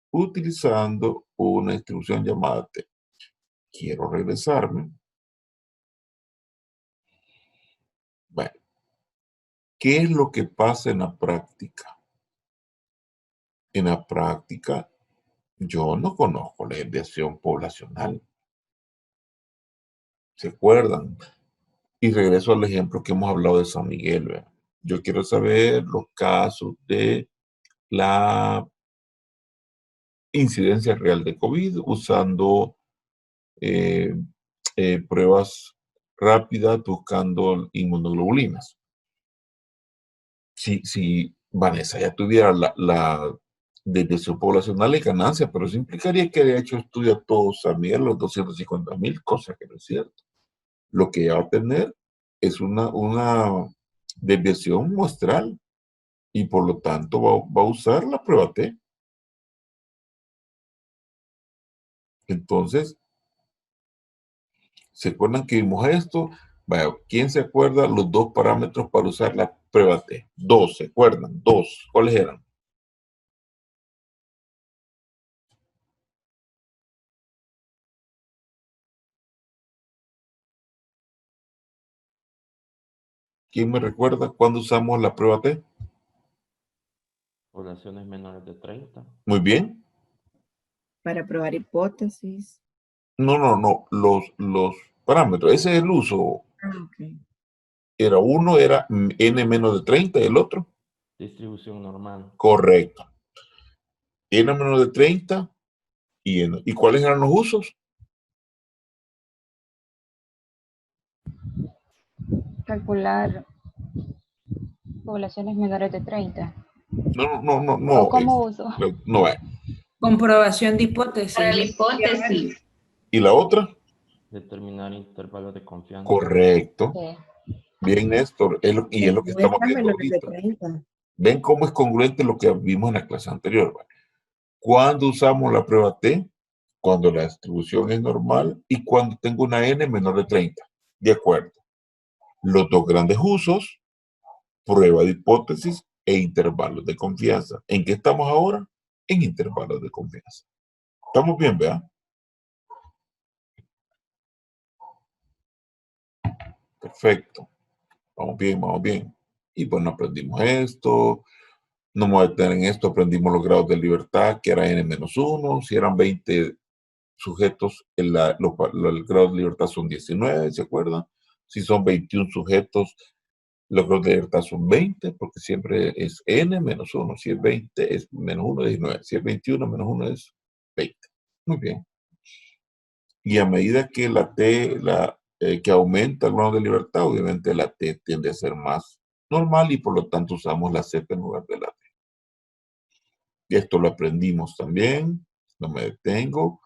utilizando una distribución llamada T. Quiero regresarme. Bueno, ¿qué es lo que pasa en la práctica? En la práctica, yo no conozco la desviación poblacional. ¿Se acuerdan? Y regreso al ejemplo que hemos hablado de San Miguel. ¿Verdad? Yo quiero saber los casos de la incidencia real de COVID usando pruebas rápidas buscando inmunoglobulinas. Si Vanessa ya tuviera la desviación poblacional y ganancia, pero eso implicaría que haya hecho estudio a todos San Miguel, los 250,000, cosa que no es cierto. Lo que va a tener es una desviación muestral y por lo tanto va a usar la prueba T. Entonces, ¿se acuerdan que vimos esto? Vaya, ¿quién se acuerda los dos parámetros para usar la prueba T? Dos, ¿se acuerdan? Dos. ¿Cuáles eran? ¿Quién me recuerda cuándo usamos la prueba T? Poblaciones menores de 30. Muy bien. Para probar hipótesis. No. Los parámetros. Ese es el uso. Ok. Era uno, era n menos de 30 y el otro. Distribución normal. Correcto. N menos de 30 y n. ¿Y cuáles eran los usos? Calcular poblaciones menores de 30. No. ¿O cómo uso? No. Comprobación de hipótesis. Para la hipótesis. ¿Y la otra? Determinar intervalos de confianza. Correcto. Sí. Bien, Néstor. Y es lo que estamos Muestras viendo menores de ahorita. 30. ¿Ven cómo es congruente lo que vimos en la clase anterior? ¿Cuándo usamos la prueba T? Cuando la distribución es normal y cuando tengo una n menor de 30. De acuerdo. Los dos grandes usos, prueba de hipótesis e intervalos de confianza. ¿En qué estamos ahora? En intervalos de confianza. ¿Estamos bien, verdad? Perfecto. Vamos bien. Y bueno, aprendimos esto. No me voy a detener en esto. Aprendimos los grados de libertad, que era n-1. Si eran 20 sujetos, el grado de libertad son 19, ¿se acuerdan? Si son 21 sujetos, los grados de libertad son 20, porque siempre es n menos 1. Si es 20, es menos 1, es 19. Si es 21, menos 1 es 20. Muy bien. Y a medida que que aumenta el grado de libertad, obviamente la T tiende a ser más normal y por lo tanto usamos la Z en lugar de la T. Y esto lo aprendimos también, no me detengo.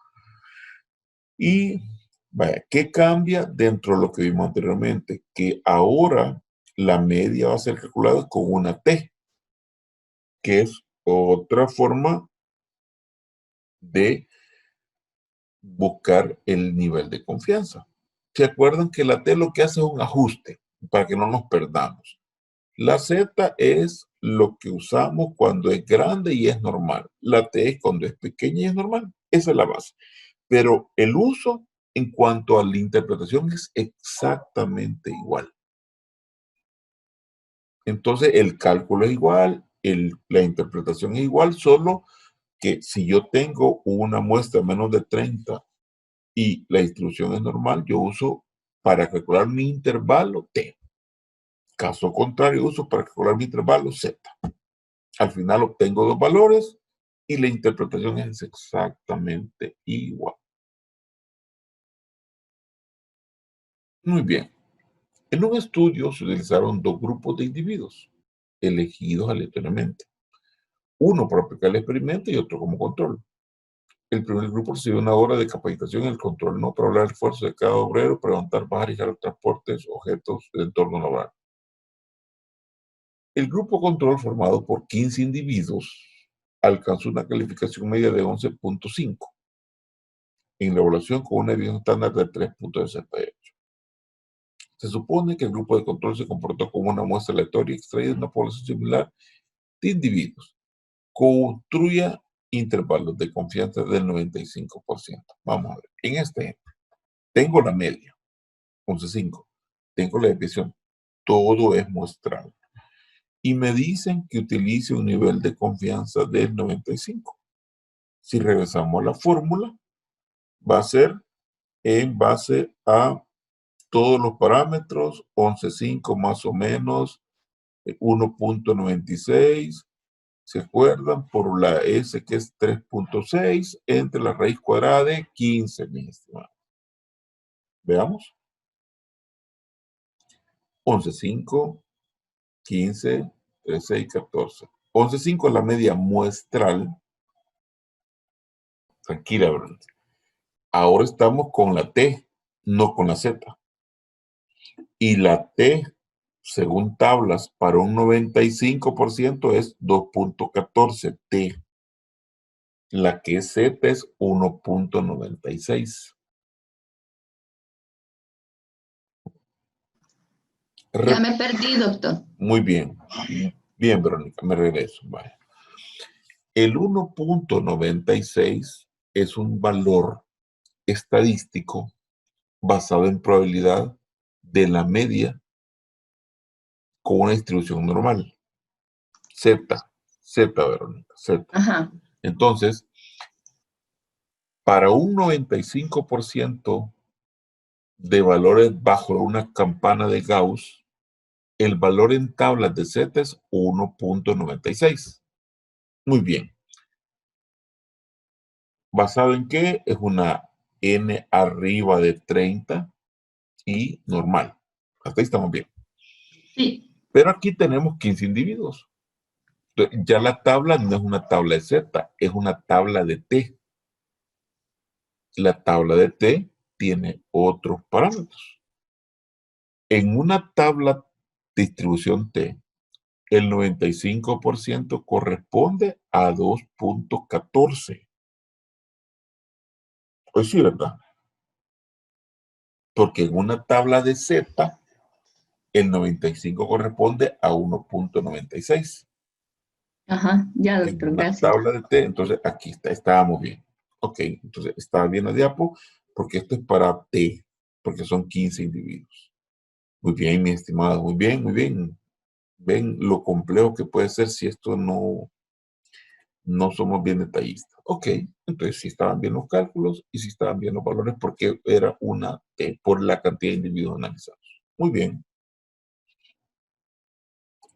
Y vaya, ¿qué cambia dentro de lo que vimos anteriormente? Que ahora la media va a ser calculada con una T, que es otra forma de buscar el nivel de confianza. ¿Se acuerdan que la T lo que hace es un ajuste para que no nos perdamos? La Z es lo que usamos cuando es grande y es normal. La T es cuando es pequeña y es normal. Esa es la base. Pero el uso en cuanto a la interpretación es exactamente igual. Entonces el cálculo es igual, la interpretación es igual, solo que si yo tengo una muestra menos de 30 y la distribución es normal, yo uso para calcular mi intervalo T. Caso contrario, uso para calcular mi intervalo Z. Al final obtengo dos valores y la interpretación es exactamente igual. Muy bien. En un estudio se utilizaron dos grupos de individuos elegidos aleatoriamente. Uno para aplicar el experimento y otro como control. El primer grupo recibió una hora de capacitación y el control no para hablar del esfuerzo de cada obrero para levantar, bajar y jalar transportes, objetos del entorno laboral. El grupo control, formado por 15 individuos, alcanzó una calificación media de 11.5 en la evaluación con una evidencia estándar de 3.68. Se supone que el grupo de control se comportó como una muestra aleatoria extraída de una población similar de individuos. Construya intervalos de confianza del 95%. Vamos a ver. En este ejemplo, tengo la media, 11.5. Tengo la desviación. Todo es muestral. Y me dicen que utilice un nivel de confianza del 95. Si regresamos a la fórmula, va a ser en base a todos los parámetros, 11.5 más o menos, 1.96, ¿se acuerdan? Por la S que es 3.6 entre la raíz cuadrada de 15, mis estimados. Veamos. 11.5, 15, 13 y 14. 11.5 es la media muestral. Tranquila, ¿verdad? Ahora estamos con la T, no con la Z. Y la T, según tablas, para un 95% es 2.14 T. La que es Z es 1.96. Ya me perdí, doctor. Muy bien. Bien, Verónica, me regreso. Vale. El 1.96 es un valor estadístico basado en probabilidad de la media con una distribución normal. Z, Verónica, Z. Ajá. Entonces, para un 95% de valores bajo una campana de Gauss, el valor en tablas de Z es 1.96. Muy bien. ¿Basado en qué? Es una N arriba de 30 y normal. Hasta ahí estamos bien. Sí. Pero aquí tenemos 15 individuos. Ya la tabla no es una tabla de Z, es una tabla de T. La tabla de T tiene otros parámetros. En una tabla de distribución T, el 95% corresponde a 2.14. Pues sí, ¿verdad? Porque en una tabla de Z, el 95 corresponde a 1.96. Ajá, ya, En doctor, una gracias. tabla de T, entonces aquí está, estábamos bien. Ok, entonces estaba bien la diapo, porque esto es para T, porque son 15 individuos. Muy bien, mi estimado, muy bien, muy bien. Ven lo complejo que puede ser si esto no somos bien detallistas. Ok, entonces sí estaban bien los cálculos y sí estaban bien los valores porque era una T por la cantidad de individuos analizados. Muy bien.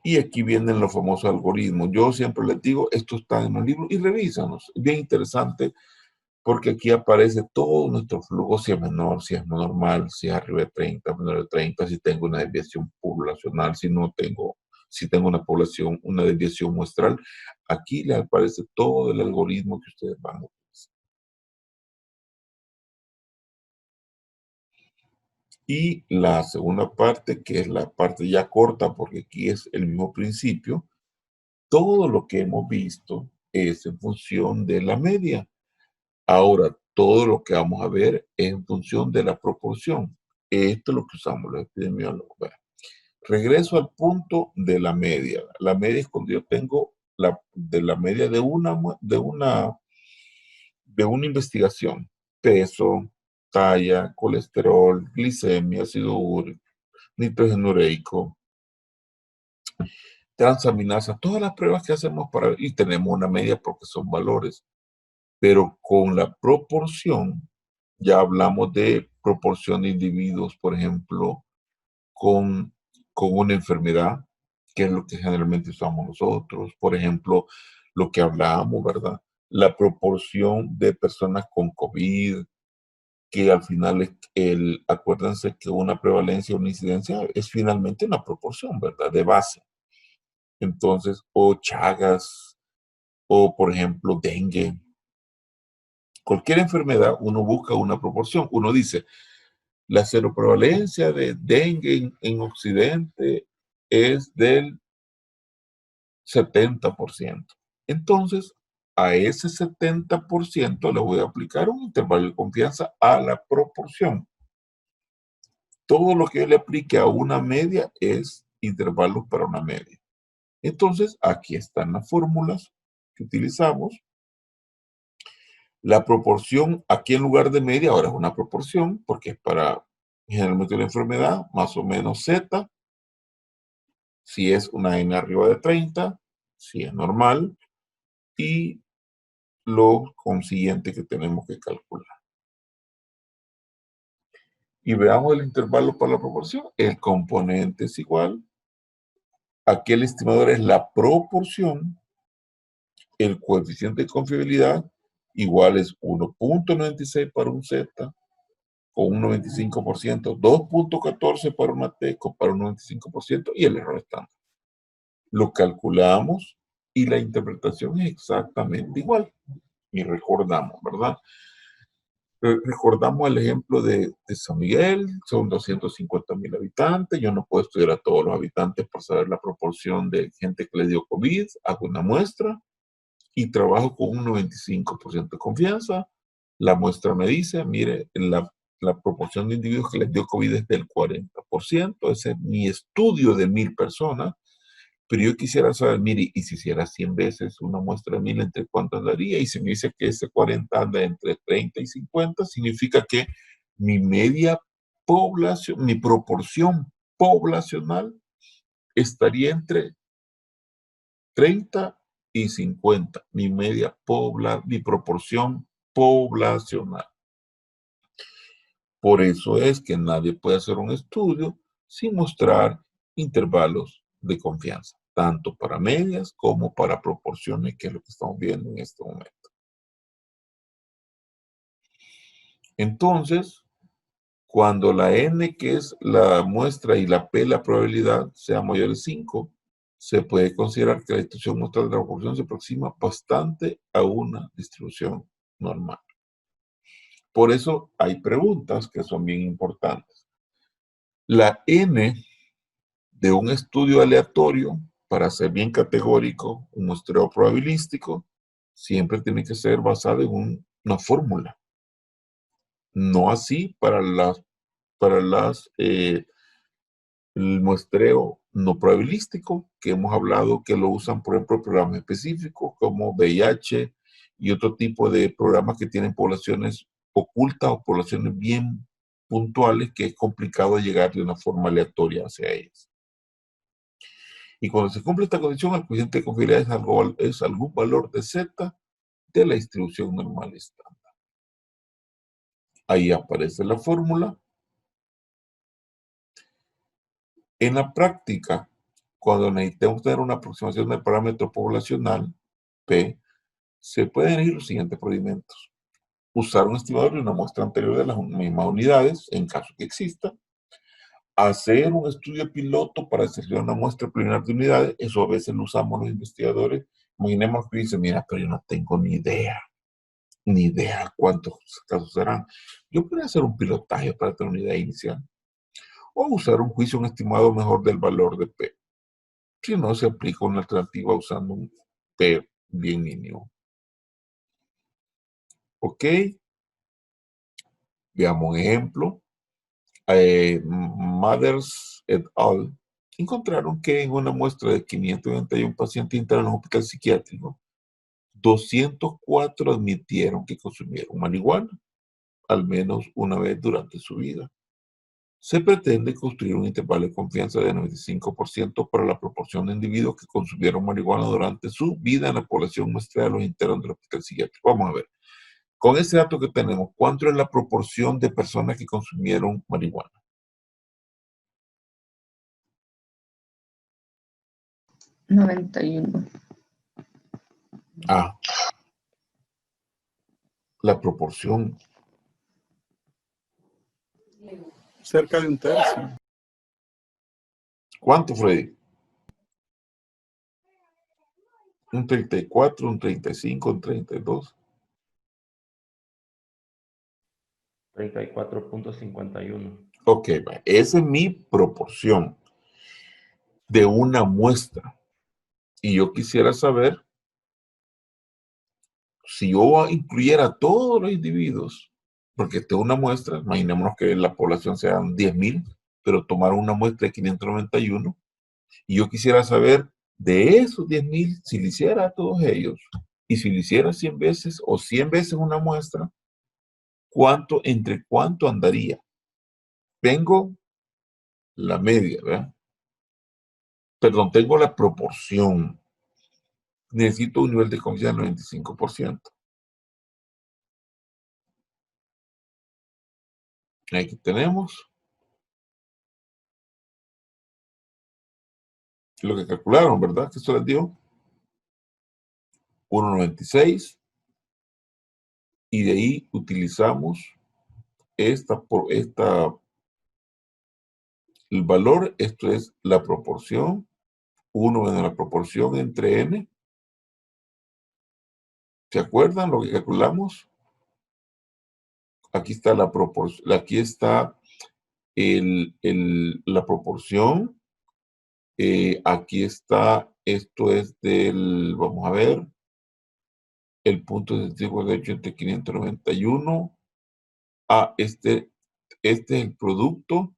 Y aquí vienen los famosos algoritmos. Yo siempre les digo, esto está en los libros y revísanos. Es bien interesante porque aquí aparece todo nuestro flujo, si es menor, si es normal, si es arriba de 30, menor de 30, si tengo una desviación poblacional, si no tengo, si tengo una población, una desviación muestral. Aquí les aparece todo el algoritmo que ustedes van a utilizar. Y la segunda parte, que es la parte ya corta, porque aquí es el mismo principio, todo lo que hemos visto es en función de la media. Ahora, todo lo que vamos a ver es en función de la proporción. Esto es lo que usamos los epidemiólogos. Bueno, regreso al punto de la media. La media es cuando yo tengo de la media de una investigación. Peso, talla, colesterol, glicemia, ácido úrico, nitrógeno ureico, transaminasa, todas las pruebas que hacemos y tenemos una media porque son valores. Pero con la proporción, ya hablamos de proporción de individuos, por ejemplo, con una enfermedad, que es lo que generalmente usamos nosotros. Por ejemplo, lo que hablábamos, ¿verdad? La proporción de personas con COVID, que al final acuérdense que una prevalencia o una incidencia es finalmente una proporción, ¿verdad? De base. Entonces, o Chagas, o por ejemplo, dengue. Cualquier enfermedad, uno busca una proporción. Uno dice, la seroprevalencia de dengue en Occidente es del 70%. Entonces, a ese 70% le voy a aplicar un intervalo de confianza a la proporción. Todo lo que yo le aplique a una media es intervalos para una media. Entonces, aquí están las fórmulas que utilizamos La proporción aquí en lugar de media ahora es una proporción porque es para generalmente una enfermedad, más o menos Z. Si es una N arriba de 30, si es normal, y lo consiguiente que tenemos que calcular. Y veamos el intervalo para la proporción. El componente es igual. Aquí el estimador es la proporción. El coeficiente de confiabilidad igual es 1.96 para un Z con un 95%, 2.14 para una T para un 95% y el error estándar. Lo calculamos y la interpretación es exactamente igual. Y recordamos, ¿verdad? Recordamos el ejemplo de San Miguel, son 250,000 habitantes, yo no puedo estudiar a todos los habitantes para saber la proporción de gente que le dio COVID, hago una muestra y trabajo con un 95% de confianza. La muestra me dice, mire, la proporción de individuos que les dio COVID es del 40%, ese es mi estudio de 1,000 personas. Pero yo quisiera saber, mire, y si hiciera 100 veces una muestra de 1,000, ¿entre cuánto andaría? Y si me dice que ese 40 anda entre 30 y 50, significa que mi media población, mi proporción poblacional estaría entre 30 y 50. Mi mi proporción poblacional. Por eso es que nadie puede hacer un estudio sin mostrar intervalos de confianza, tanto para medias como para proporciones, que es lo que estamos viendo en este momento. Entonces, cuando la N, que es la muestra, y la P, la probabilidad, sea mayor de 5, se puede considerar que la distribución muestral de la proporción se aproxima bastante a una distribución normal. Por eso hay preguntas que son bien importantes. La N de un estudio aleatorio, para ser bien categórico, un muestreo probabilístico, siempre tiene que ser basado en una fórmula. No así para el muestreo no probabilístico, que hemos hablado que lo usan, por ejemplo, programas específicos como VIH y otro tipo de programas que tienen poblaciones ocultas o poblaciones bien puntuales que es complicado llegar de una forma aleatoria hacia ellas. Y cuando se cumple esta condición, el coeficiente de confiabilidad es algún valor de Z de la distribución normal estándar. Ahí aparece la fórmula. En la práctica, cuando necesitamos tener una aproximación del parámetro poblacional, P, se pueden elegir los siguientes procedimientos. Usar un estimador de una muestra anterior de las mismas unidades, en caso que exista. Hacer un estudio piloto para seleccionar una muestra preliminar de unidades. Eso a veces lo usamos los investigadores. Imaginemos que dicen, mira, pero yo no tengo ni idea cuántos casos serán. Yo podría hacer un pilotaje para tener una idea inicial. O usar un juicio, un estimado mejor del valor de P. Si no, se aplica una alternativa usando un P bien mínimo. Ok. Veamos un ejemplo. Mathers et al. Encontraron que en una muestra de 591 pacientes internos en un hospital psiquiátrico, 204 admitieron que consumieron marihuana al menos una vez durante su vida. Se pretende construir un intervalo de confianza de 95% para la proporción de individuos que consumieron marihuana durante su vida en la población muestreada de los internos del hospital psiquiátrico. Vamos a ver. Con ese dato que tenemos, ¿cuánto es la proporción de personas que consumieron marihuana? 91. Ah. La proporción. Cerca de un tercio. ¿Cuánto, Freddy? Un 34, un 35, un 32. 34.51. Ok, esa es mi proporción de una muestra. Y yo quisiera saber si yo incluyera a todos los individuos, porque esta es una muestra, imaginémonos que la población sean 10,000, pero tomaron una muestra de 591, y yo quisiera saber de esos 10,000, si le hiciera a todos ellos, Y si lo hiciera 100 veces o 100 veces una muestra, ¿entre cuánto andaría? Tengo la media, ¿verdad? Perdón, tengo la proporción. Necesito un nivel de confianza del 95%. Aquí tenemos lo que calcularon, ¿verdad? Que esto les dio 1.96. Y de ahí utilizamos el valor, esto es la proporción, 1 menos la proporción entre n. ¿Se acuerdan lo que calculamos? Aquí está la proporción, aquí está la proporción. Aquí está, esto es vamos a ver, el punto sensitivo de hecho entre 591. Este es el producto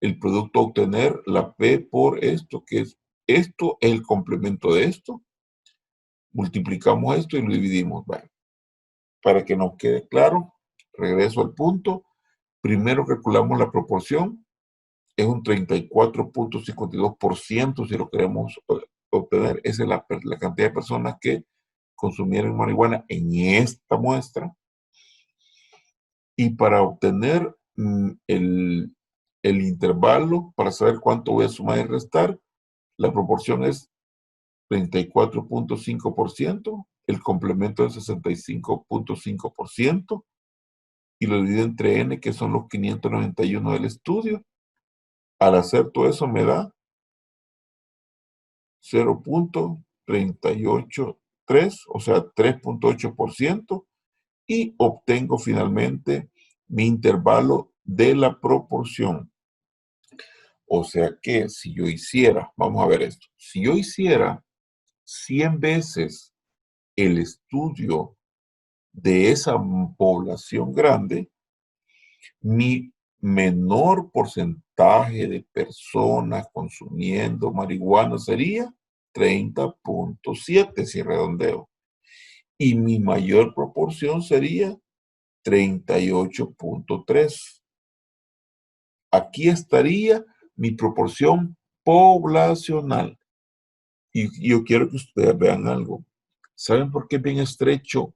a obtener, la P por esto, que es esto, es el complemento de esto. Multiplicamos esto y lo dividimos. Bueno, para que nos quede claro, regreso al punto. Primero calculamos la proporción. Es un 34.52% si lo queremos obtener. Esa es la cantidad de personas que consumieron marihuana en esta muestra. Y para obtener el intervalo, para saber cuánto voy a sumar y restar, la proporción es 34.5%, el complemento es 65.5%, y lo divido entre n, que son los 591 del estudio. Al hacer todo eso me da 0.383, o sea, 3.8%, y obtengo finalmente mi intervalo de la proporción. O sea que si yo hiciera, vamos a ver esto, si yo hiciera 100 veces el estudio de esa población grande, mi menor porcentaje de personas consumiendo marihuana sería 30.7, si redondeo. Y mi mayor proporción sería 38.3. Aquí estaría mi proporción poblacional. Y yo quiero que ustedes vean algo. ¿Saben por qué es bien estrecho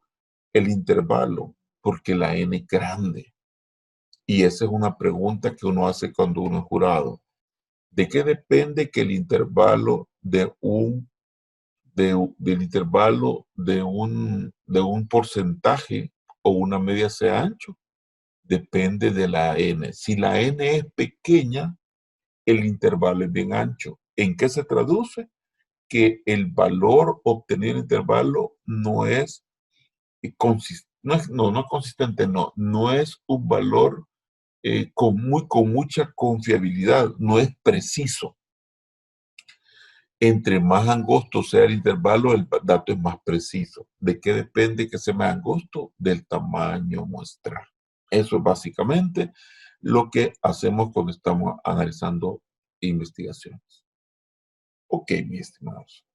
el intervalo? Porque la N es grande. Y esa es una pregunta que uno hace cuando uno es jurado. ¿De qué depende que el intervalo del intervalo de un porcentaje o una media sea ancho? Depende de la N. Si la N es pequeña, el intervalo es bien ancho. ¿En qué se traduce? Que el valor obtenido en el intervalo no es consistente, no es un valor con mucha confiabilidad, no es preciso. Entre más angosto sea el intervalo, el dato es más preciso. ¿De qué depende que sea más angosto? Del tamaño muestral. Eso es básicamente lo que hacemos cuando estamos analizando investigaciones. Ok, mis estimados.